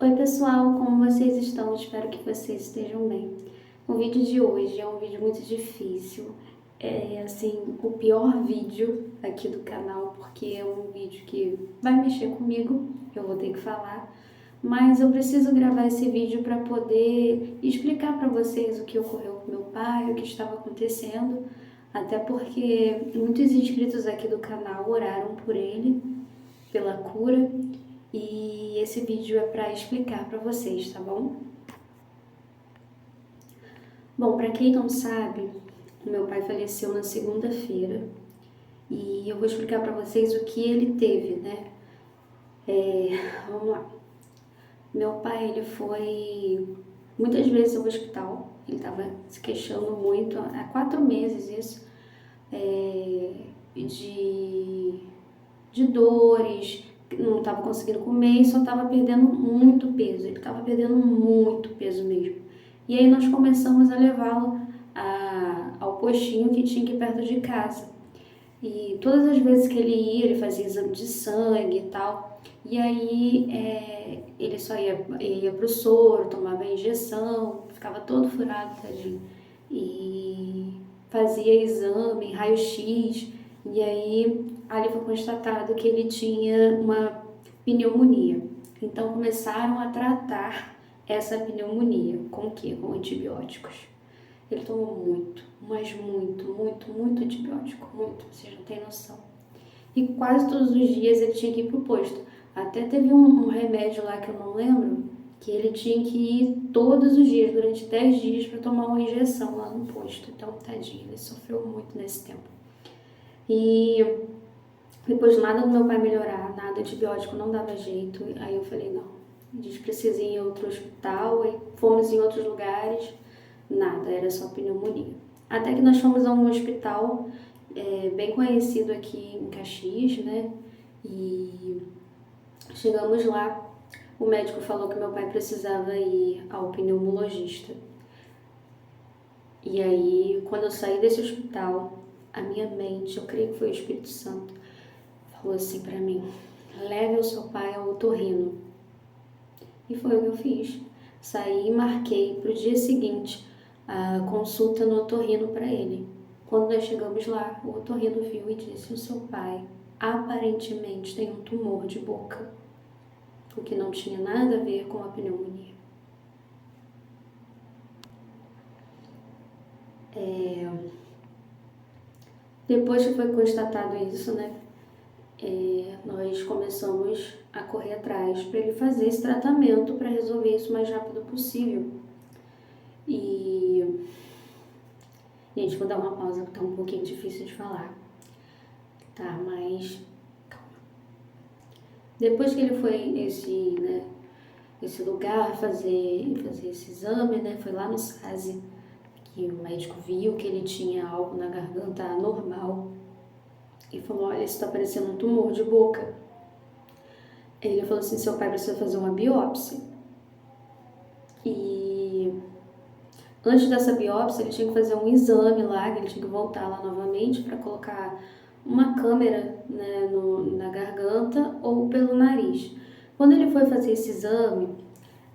Oi pessoal, como vocês estão? Espero que vocês estejam bem. O vídeo de hoje é um vídeo muito difícil, é assim, o pior vídeo aqui do canal, porque é um vídeo que vai mexer comigo, eu vou ter que falar, mas eu preciso gravar esse vídeo para poder explicar para vocês o que ocorreu com meu pai, o que estava acontecendo, até porque muitos inscritos aqui do canal oraram por ele, pela cura, e esse vídeo é para explicar para vocês, tá bom? Bom, para quem não sabe, o meu pai faleceu na segunda-feira e eu vou explicar para vocês o que ele teve, né? Vamos lá. Meu pai, ele foi muitas vezes ao hospital, ele estava se queixando muito, há 4 meses isso, de dores, não estava conseguindo comer e só estava perdendo muito peso. Ele estava perdendo muito peso mesmo. E aí nós começamos a levá-lo ao postinho que tinha aqui perto de casa. E todas as vezes que ele ia, ele fazia exame de sangue e tal. E aí ele só ia pro soro, tomava injeção, ficava todo furado, tadinho. E fazia exame, raio-x. E aí ali foi constatado que ele tinha uma pneumonia. Então começaram a tratar essa pneumonia. Com o quê? Com antibióticos. Ele tomou muito, mas muito antibiótico, muito, vocês não têm noção. E quase todos os dias ele tinha que ir pro posto. Até teve um remédio lá que eu não lembro, que ele tinha que ir todos os dias, durante 10 dias, para tomar uma injeção lá no posto. Então, tadinho, ele sofreu muito nesse tempo. E depois nada do meu pai melhorar, nada, antibiótico não dava jeito. Aí eu falei, não, a gente precisa ir em outro hospital. Aí fomos em outros lugares, nada, era só pneumonia. Até que nós fomos a um hospital bem conhecido aqui em Caxias, né? E chegamos lá, o médico falou que meu pai precisava ir ao pneumologista. E aí, quando eu saí desse hospital, a minha mente, eu creio que foi o Espírito Santo, falou assim pra mim: leve o seu pai ao otorrino. E foi o que eu fiz. Saí e marquei pro dia seguinte a consulta no otorrino para ele. Quando nós chegamos lá, o otorrino viu e disse: o seu pai aparentemente tem um tumor de boca, o que não tinha nada a ver com a pneumonia. Depois que foi constatado isso, né, nós começamos a correr atrás para ele fazer esse tratamento para resolver isso o mais rápido possível. E, gente, vou dar uma pausa porque tá um pouquinho difícil de falar, tá? Mas calma. Depois que ele foi esse lugar fazer esse exame, né? Foi lá no SASI que o médico viu que ele tinha algo na garganta anormal e falou: olha, isso está parecendo um tumor de boca. Ele falou assim: seu pai precisa fazer uma biópsia. E antes dessa biópsia, ele tinha que fazer um exame lá, que ele tinha que voltar lá novamente para colocar uma câmera, né, na garganta ou pelo nariz. Quando ele foi fazer esse exame,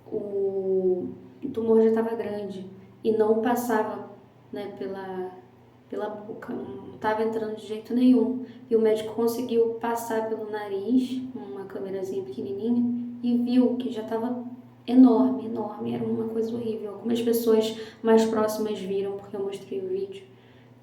o tumor já estava grande e não passava, né, pela boca, não estava entrando de jeito nenhum. E o médico conseguiu passar pelo nariz, uma câmerazinha pequenininha, e viu que já estava enorme, era uma coisa horrível. Algumas pessoas mais próximas viram, porque eu mostrei o vídeo,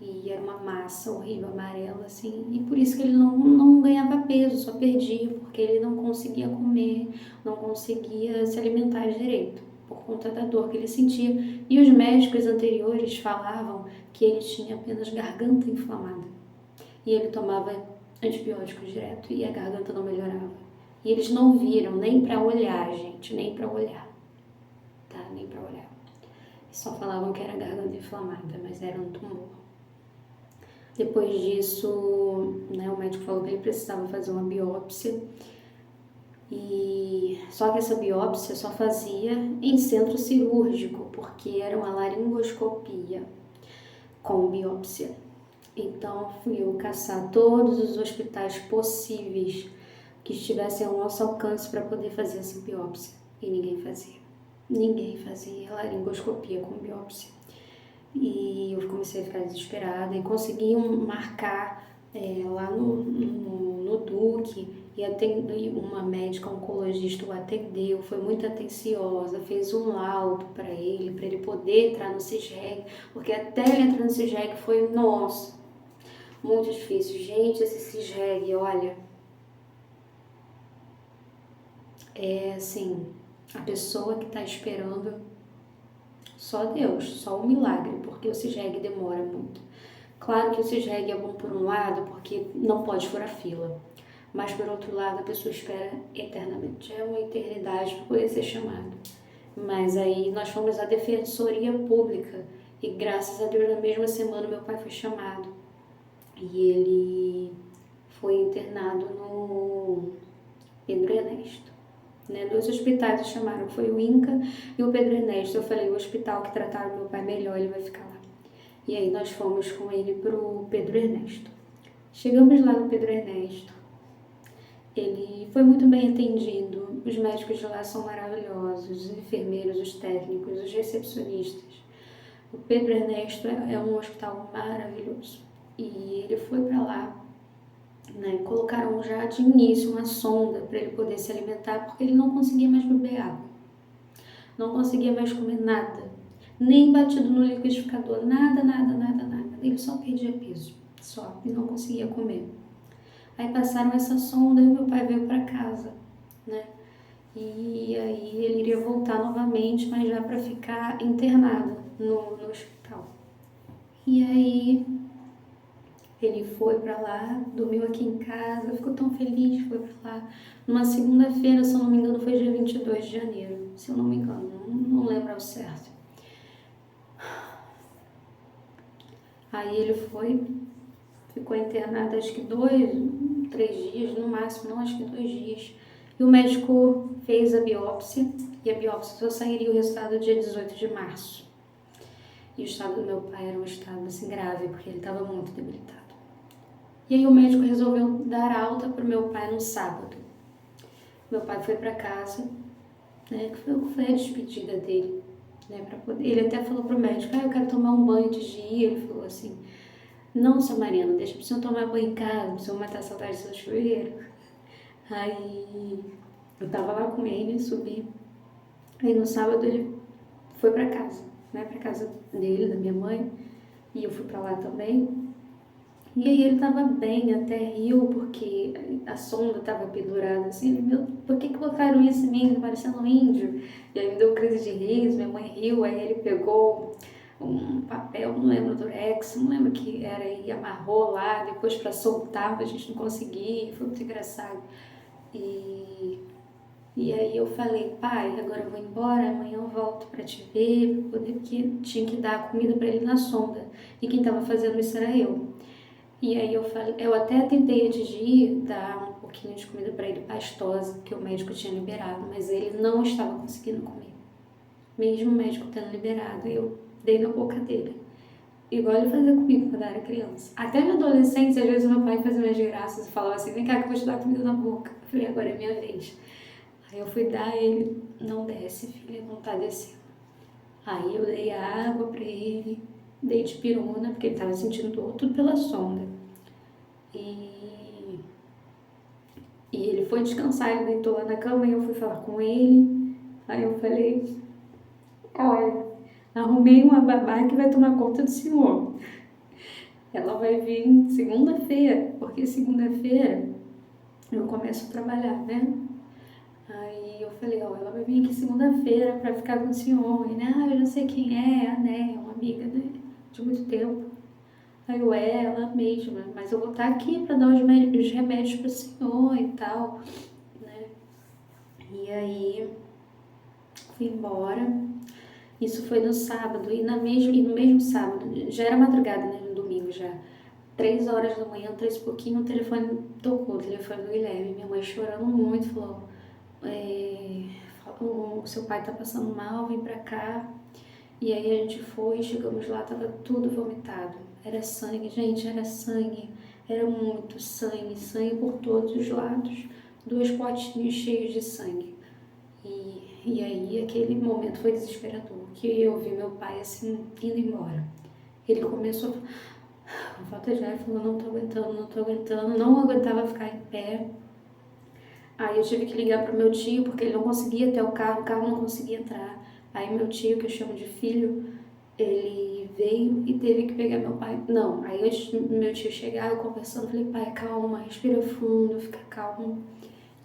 e era uma massa horrível, amarela, assim, e por isso que ele não ganhava peso, só perdia, porque ele não conseguia comer, não conseguia se alimentar direito, por conta da dor que ele sentia. E os médicos anteriores falavam que ele tinha apenas garganta inflamada, e ele tomava antibióticos direto, e a garganta não melhorava. E eles não viram nem para olhar, gente, nem para olhar, tá? Nem para olhar. Só falavam que era garganta inflamada, mas era um tumor. Depois disso, né, o médico falou que ele precisava fazer uma biópsia. E só que essa biópsia só fazia em centro cirúrgico, porque era uma laringoscopia com biópsia. Então fui eu caçar todos os hospitais possíveis que estivessem ao nosso alcance para poder fazer essa biópsia. e ninguém fazia. Ninguém fazia laringoscopia com biópsia. E eu comecei a ficar desesperada e consegui marcar lá no Duque, e uma médica oncologista o atendeu, foi muito atenciosa, fez um laudo para ele poder entrar no CISREG, porque até ele entrar no CISREG foi, nossa, muito difícil. Gente, esse CISREG, olha, é assim, a pessoa que está esperando só Deus, só o milagre, porque o CISREG demora muito. Claro que o CISREG é bom por um lado, porque não pode furar fila. Mas, por outro lado, a pessoa espera eternamente. É uma eternidade para poder ser chamado. Mas aí nós fomos à Defensoria Pública e, graças a Deus, na mesma semana meu pai foi chamado. E ele foi internado no Pedro Ernesto. Né? 2 hospitais o chamaram, foi o INCA e o Pedro Ernesto. Eu falei, o hospital que trataram meu pai melhor, ele vai ficar lá. E aí nós fomos com ele pro Pedro Ernesto. Chegamos lá no Pedro Ernesto. Ele foi muito bem atendido, os médicos de lá são maravilhosos, os enfermeiros, os técnicos, os recepcionistas. O Pedro Ernesto é um hospital maravilhoso. E ele foi para lá, né? Colocaram já de início uma sonda para ele poder se alimentar, porque ele não conseguia mais beber água, não conseguia mais comer nada, nem batido no liquidificador, nada. Ele só perdia peso, só, e não conseguia comer. Aí passaram essa sonda e meu pai veio para casa, né? E aí ele iria voltar novamente, mas já para ficar internado no hospital. E aí ele foi para lá, dormiu aqui em casa, ficou tão feliz, foi para lá. Numa segunda-feira, se eu não me engano, foi dia 22 de janeiro, se eu não me engano, não lembro ao certo. Aí ele foi, ficou internado acho que 2, 3 dias, no máximo, não, acho que 2 dias. E o médico fez a biópsia, e a biópsia só sairia o resultado dia 18 de março. E o estado do meu pai era um estado assim grave, porque ele estava muito debilitado. E aí o médico resolveu dar alta para o meu pai no sábado. Meu pai foi para casa, né, que foi a despedida dele. Né, ele até falou pro médico, eu quero tomar um banho antes de ir. Ele falou assim, não, seu Mariana, deixa pro senhor tomar banho em casa, pro senhor matar a saudade do seu chuveiro. Aí eu tava lá com ele, subi. Aí no sábado ele foi pra casa, né, pra casa dele, da minha mãe, e eu fui pra lá também. E aí ele tava bem, até riu, porque a sonda tava pendurada assim. Ele, meu, por que colocaram isso em mim, parecendo um índio? E aí me deu crise de riso, minha mãe riu, aí ele pegou um papel, não lembro, durex, não lembro o que era, e amarrou lá, depois para soltar, a gente não conseguia, foi muito engraçado. E aí eu falei, pai, agora eu vou embora, amanhã eu volto para te ver, porque tinha que dar comida para ele na sonda, e quem tava fazendo isso era eu. E aí eu até tentei antes de ir dar um pouquinho de comida para ele pastosa, que o médico tinha liberado, mas ele não estava conseguindo comer. Mesmo o médico tendo liberado, eu dei na boca dele. Igual ele fazia comigo quando eu era criança. Até na adolescência, às vezes meu pai fazia umas graças e falava assim, vem cá que eu vou te dar comida na boca. Eu falei, agora é minha vez. Aí eu fui dar, ele, não desce, filha, não tá descendo. Aí eu dei água para ele, dei dipirona, porque ele estava sentindo dor, tudo pela sonda. E ele foi descansar, ele deitou lá na cama e eu fui falar com ele. Aí eu falei, olha, arrumei uma babá que vai tomar conta do senhor. Ela vai vir segunda-feira, porque segunda-feira eu começo a trabalhar, né? Aí eu falei, ó, ela vai vir aqui segunda-feira pra ficar com o senhor. E, né, eu já sei quem é, a Né, uma amiga dele de muito tempo. Aí eu, ela mesma, mas eu vou estar aqui para dar os remédios pro senhor e tal, né? E aí fui embora. Isso foi no sábado, e no mesmo sábado, já era madrugada, né, no domingo já. 3 horas da manhã, 3 e pouquinho, o telefone tocou, o telefone do Guilherme. Minha mãe chorando muito, falou, o seu pai tá passando mal, vem pra cá. E aí a gente foi, chegamos lá, tava tudo vomitado. Era sangue, gente, era sangue. Era muito sangue, sangue por todos os lados. 2 potinhos cheios de sangue. E E aí aquele momento foi desesperador, que eu vi meu pai assim, indo embora. Ele começou a falta de ar, falou, não tô aguentando, não aguentava ficar em pé. Aí eu tive que ligar pro meu tio, porque ele não conseguia ter o carro não conseguia entrar. Aí meu tio, que eu chamo de filho, ele veio e teve que pegar meu pai. Não, aí antes do meu tio chegar, eu conversando, falei, pai, calma, respira fundo, fica calmo.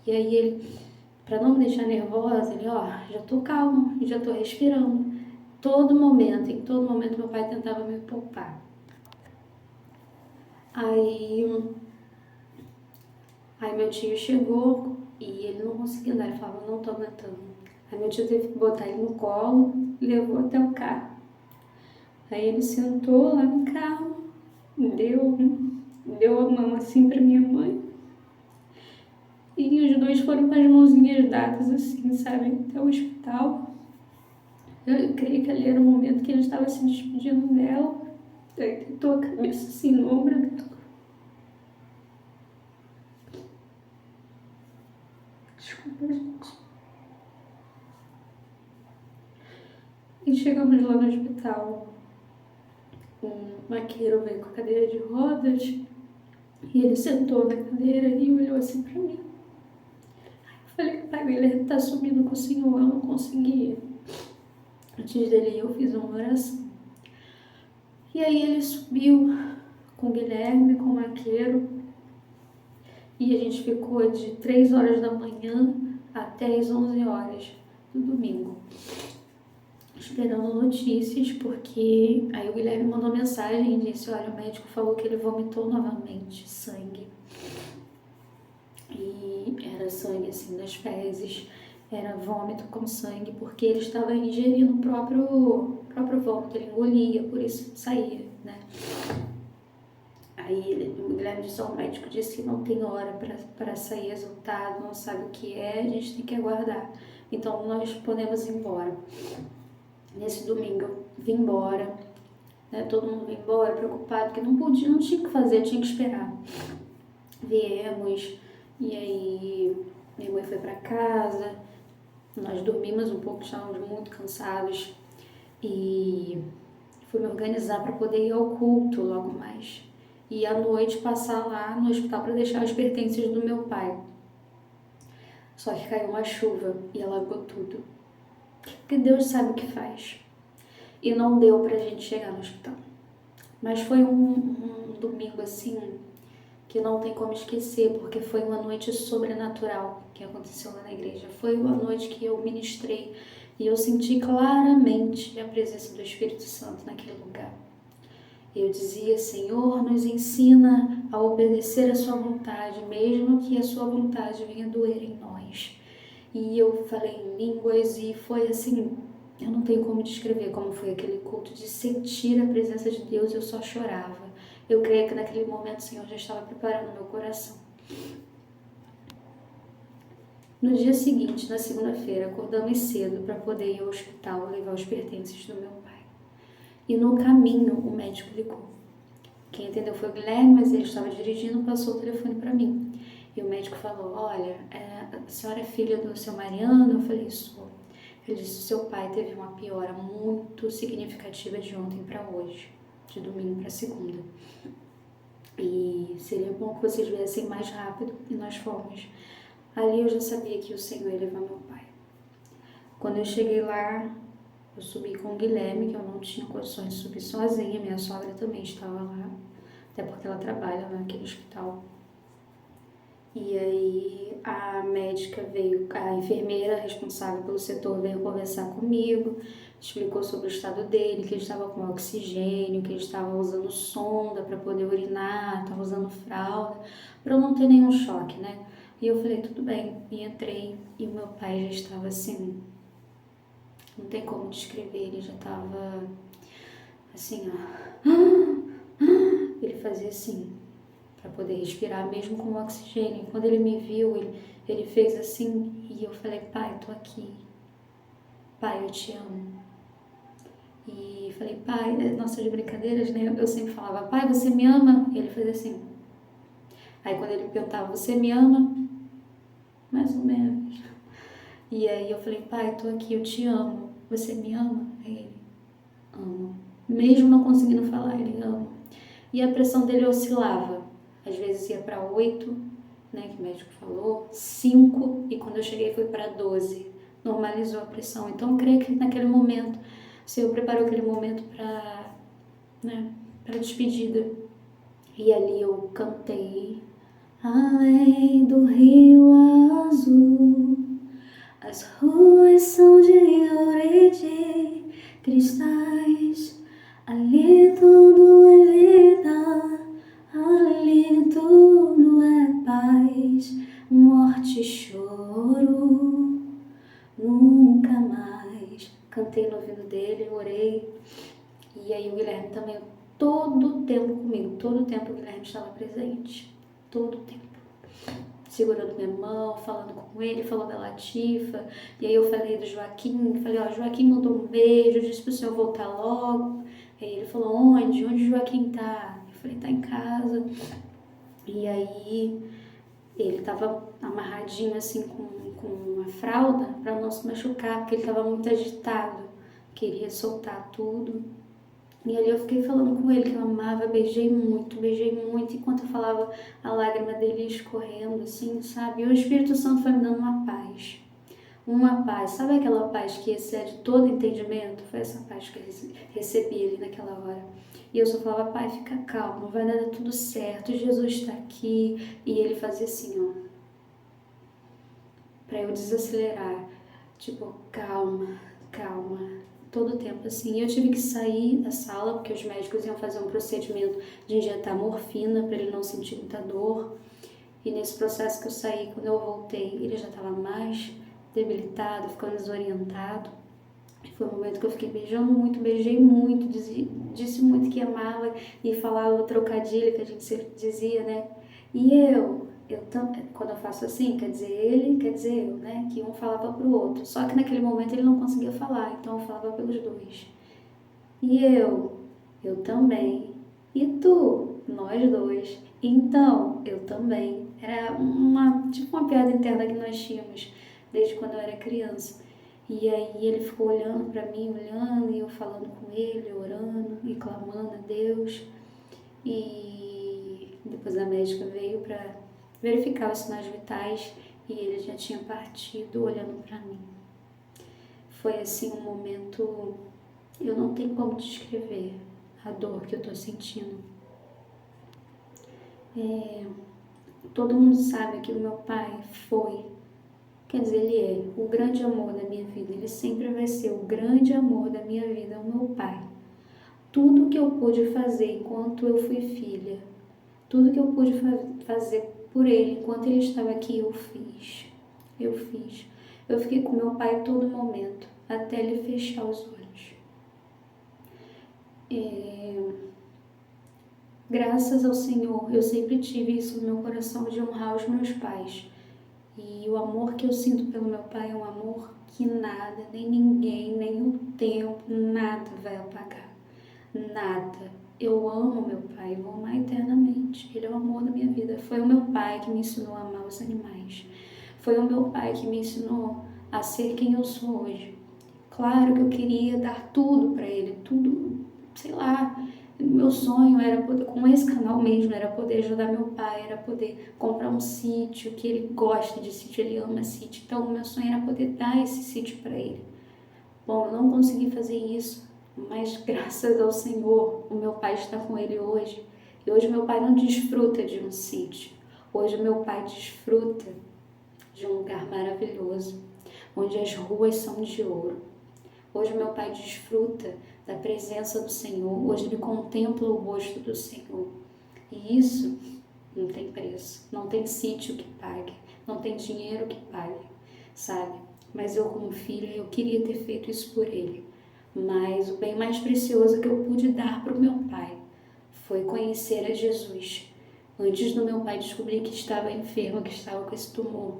E aí ele, pra não me deixar nervosa, ele, ó, já tô calmo, já tô respirando. Em todo momento meu pai tentava me poupar. Aí, aí meu tio chegou e ele não conseguia andar, ele falava, não tô aguentando. Aí meu tio teve que botar ele no colo e levou até o carro. Aí ele sentou lá no carro, deu a mão assim pra minha mãe. E os dois foram com as mãozinhas dadas assim, sabe, até o hospital. Eu creio que ali era o momento que ele estava se despedindo dela. Aí deitou a cabeça assim no ombro dela. Desculpa, gente. E chegamos lá no hospital. Um maqueiro veio com a cadeira de rodas e ele sentou na cadeira e olhou assim pra mim. Eu falei, pai, o Guilherme tá subindo com o senhor, eu não consegui. Antes dele eu fiz uma oração. E aí ele subiu com o Guilherme, com o maqueiro, e a gente ficou de 3 horas da manhã até as 11 horas do domingo, esperando notícias, porque aí o Guilherme mandou mensagem e disse, olha, o médico falou que ele vomitou novamente sangue. E era sangue assim das fezes, era vômito com sangue, porque ele estava ingerindo o próprio vômito, ele engolia, por isso saía, né? Aí o Guilherme disse ao médico, disse que não tem hora para sair resultado, não sabe o que é, a gente tem que aguardar. Então nós podemos ir embora. Nesse domingo eu vim embora, né? Todo mundo veio embora preocupado, porque não podia, não tinha o que fazer, tinha que esperar. Viemos, e aí minha mãe foi para casa, nós dormimos um pouco, estávamos muito cansados e fui me organizar para poder ir ao culto logo mais. E à noite passar lá no hospital para deixar os pertences do meu pai. Só que caiu uma chuva e alagou tudo. Porque Deus sabe o que faz. E não deu pra gente chegar no hospital. Mas foi um domingo assim que não tem como esquecer, porque foi uma noite sobrenatural que aconteceu lá na igreja. Foi uma noite que eu ministrei e eu senti claramente a presença do Espírito Santo naquele lugar. Eu dizia, Senhor, nos ensina a obedecer a sua vontade, mesmo que a sua vontade venha doer em nós. E eu falei em línguas e foi assim, eu não tenho como descrever como foi aquele culto de sentir a presença de Deus, eu só chorava. Eu creio que naquele momento o Senhor já estava preparando meu coração. No dia seguinte, na segunda-feira, acordamos cedo para poder ir ao hospital levar os pertences do meu pai. E no caminho o médico ligou. Quem entendeu foi o Guilherme, mas ele estava dirigindo, passou o telefone para mim. E o médico falou, olha, a senhora é filha do seu Mariano? Eu falei, sou. Ele disse, seu pai teve uma piora muito significativa de ontem para hoje, de domingo para segunda. E seria bom que vocês viessem mais rápido, e nós fomos. Ali eu já sabia que o Senhor ia levar meu pai. Quando eu cheguei lá, eu subi com o Guilherme, que eu não tinha condições de subir sozinha, minha sogra também estava lá, até porque ela trabalha naquele hospital. E aí a médica veio, a enfermeira responsável pelo setor veio conversar comigo, explicou sobre o estado dele, que ele estava com oxigênio, que ele estava usando sonda para poder urinar, estava usando fralda, para eu não ter nenhum choque, né? E eu falei, tudo bem, e entrei, e o meu pai já estava assim, não tem como descrever, ele já estava assim, ó. Ele fazia assim, para poder respirar, mesmo com o oxigênio. Quando ele me viu, ele fez assim, e eu falei, pai, tô aqui. Pai, eu te amo. E falei, pai, nossa, de brincadeiras, né? Eu sempre falava, pai, você me ama? E ele fazia assim. Aí quando ele me perguntava, você me ama? Mais ou menos. E aí eu falei, pai, tô aqui, eu te amo. Você me ama? Aí ele, amo. Mesmo não conseguindo falar, ele ama. E a pressão dele oscilava. Às vezes ia para 8, né, que o médico falou, 5, e quando eu cheguei foi para 12. Normalizou a pressão. Então eu creio que naquele momento o Senhor preparou aquele momento para, né, para despedida. E ali eu cantei, além do rio azul, as ruas são de ouro e de cristais, ali tudo é vida, ali tudo é paz, morte e choro, nunca mais. Cantei no ouvido dele, orei, e aí o Guilherme também, todo o tempo comigo, todo o tempo o Guilherme estava presente, todo o tempo. Segurando minha mão, falando com ele, falou da Latifa, e aí eu falei do Joaquim, falei, ó, Joaquim mandou um beijo, disse pro senhor voltar logo. Aí ele falou, onde? Onde o Joaquim tá? Eu falei, tá em casa. E aí ele tava amarradinho assim com uma fralda para não se machucar, porque ele tava muito agitado, queria soltar tudo. E ali eu fiquei falando com ele que eu amava, beijei muito, enquanto eu falava a lágrima dele escorrendo, assim, sabe? E o Espírito Santo foi me dando uma paz, sabe aquela paz que excede todo entendimento? Foi essa paz que eu recebi ali naquela hora. E eu só falava, pai, fica calmo, vai dar tudo certo, Jesus está aqui. E ele fazia assim, ó, para eu desacelerar, tipo, calma, calma, todo o tempo assim. Eu tive que sair da sala porque os médicos iam fazer um procedimento de injetar morfina para ele não sentir muita dor. E nesse processo que eu saí, quando eu voltei, ele já estava mais debilitado, ficando desorientado. Foi um momento que eu fiquei beijando muito, beijei muito, disse muito que amava e falava o trocadilho que a gente sempre dizia, né? E quando eu faço assim, quer dizer ele, quer dizer eu, né? Que um falava pro outro. Só que naquele momento ele não conseguia falar, então eu falava pelos dois. E eu também. E tu, nós dois. Então, eu também. Era tipo uma piada interna que nós tínhamos desde quando eu era criança. E aí ele ficou olhando para mim, olhando, e eu falando com ele, orando e clamando a Deus. E depois a médica veio para verificar os sinais vitais e ele já tinha partido olhando para mim. Foi assim um momento, eu não tenho como descrever a dor que eu tô sentindo. Todo mundo sabe que o meu pai foi, quer dizer, ele é o grande amor da minha vida, ele sempre vai ser o grande amor da minha vida, o meu pai. Tudo que eu pude fazer enquanto eu fui filha, tudo que eu pude fazer por ele enquanto ele estava aqui, eu fiz. Eu fiz. Eu fiquei com meu pai todo momento, até ele fechar os olhos. Graças ao Senhor, eu sempre tive isso no meu coração de honrar os meus pais. E o amor que eu sinto pelo meu pai é um amor que nada, nem ninguém, nem o tempo, nada vai apagar. Nada. Eu amo meu pai, vou amar eternamente. Ele é o amor da minha vida. Foi o meu pai que me ensinou a amar os animais. Foi o meu pai que me ensinou a ser quem eu sou hoje. Claro que eu queria dar tudo para ele, tudo, sei lá. Meu sonho era poder, com esse canal mesmo, era poder ajudar meu pai, era poder comprar um sítio, que ele gosta de sítio, ele ama sítio. Então, o meu sonho era poder dar esse sítio para ele. Bom, eu não consegui fazer isso, mas graças ao Senhor, o meu pai está com ele hoje. E hoje meu pai não desfruta de um sítio. Hoje meu pai desfruta de um lugar maravilhoso, onde as ruas são de ouro. Hoje meu pai desfruta da presença do Senhor. Hoje ele contempla o rosto do Senhor. E isso não tem preço, não tem sítio que pague, não tem dinheiro que pague, sabe? Mas eu como filha, eu queria ter feito isso por ele. Mas o bem mais precioso que eu pude dar para o meu pai foi conhecer a Jesus. Antes do meu pai descobrir que estava enfermo, que estava com esse tumor,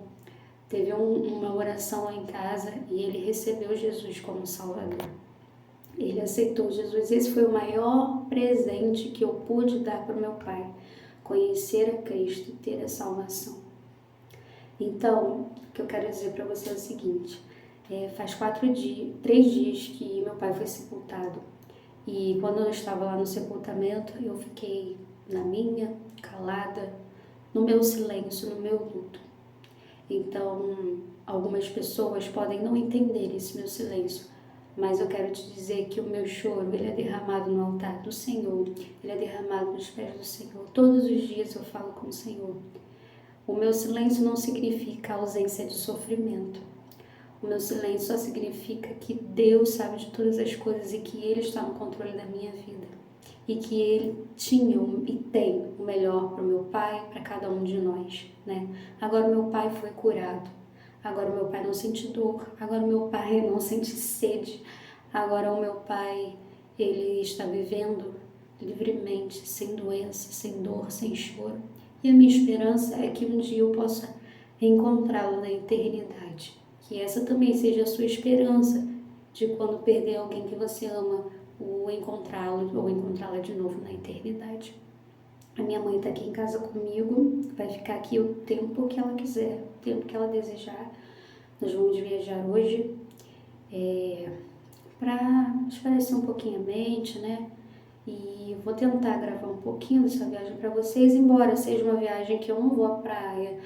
teve uma oração lá em casa e ele recebeu Jesus como Salvador. Ele aceitou Jesus. Esse foi o maior presente que eu pude dar para o meu pai. Conhecer a Cristo e ter a salvação. Então, o que eu quero dizer para você é o seguinte, faz 3 dias que meu pai foi sepultado. E quando eu estava lá no sepultamento, eu fiquei na minha, calada, no meu silêncio, no meu luto. Então, algumas pessoas podem não entender esse meu silêncio, mas eu quero te dizer que o meu choro, ele é derramado no altar do Senhor, ele é derramado nos pés do Senhor. Todos os dias eu falo com o Senhor. O meu silêncio não significa ausência de sofrimento. O meu silêncio só significa que Deus sabe de todas as coisas e que Ele está no controle da minha vida. E que Ele tinha e tem o melhor para o meu pai, para cada um de nós, né? Agora o meu pai foi curado. Agora o meu pai não sente dor. Agora o meu pai não sente sede. Agora o meu pai, ele está vivendo livremente, sem doença, sem dor, sem choro. E a minha esperança é que um dia eu possa encontrá-lo na eternidade. Que essa também seja a sua esperança de quando perder alguém que você ama, o encontrá-lo ou encontrá-la de novo na eternidade. A minha mãe está aqui em casa comigo, vai ficar aqui o tempo que ela quiser, o tempo que ela desejar. Nós vamos viajar hoje para espairecer um pouquinho a mente, né? E vou tentar gravar um pouquinho dessa viagem para vocês, embora seja uma viagem que eu não vou à praia.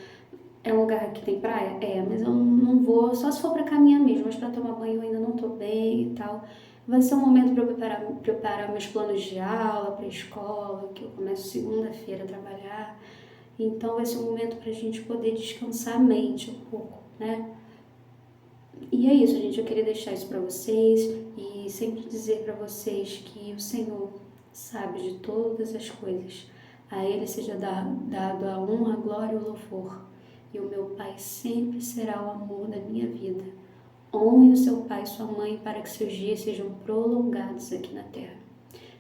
É um lugar que tem praia? É, mas eu não vou, só se for para caminhar mesmo, mas para tomar banho eu ainda não tô bem e tal. Vai ser um momento para eu preparar meus planos de aula para a escola, que eu começo segunda-feira a trabalhar. Então vai ser um momento para a gente poder descansar a mente um pouco, né? E é isso, gente. Eu queria deixar isso para vocês e sempre dizer para vocês que o Senhor sabe de todas as coisas. A Ele seja dado a honra, a glória e o louvor. E o meu Pai sempre será o amor da minha vida. Honre o seu pai e sua mãe para que seus dias sejam prolongados aqui na terra.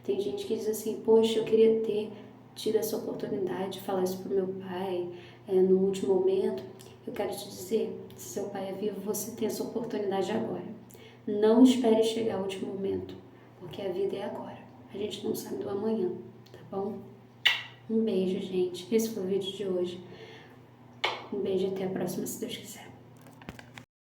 Tem gente que diz assim, poxa, eu queria ter tido essa oportunidade de falar isso para o meu pai no último momento. Eu quero te dizer, se seu pai é vivo, você tem essa oportunidade agora. Não espere chegar o último momento, porque a vida é agora. A gente não sabe do amanhã, tá bom? Um beijo, gente. Esse foi o vídeo de hoje. Um beijo e até a próxima, se Deus quiser.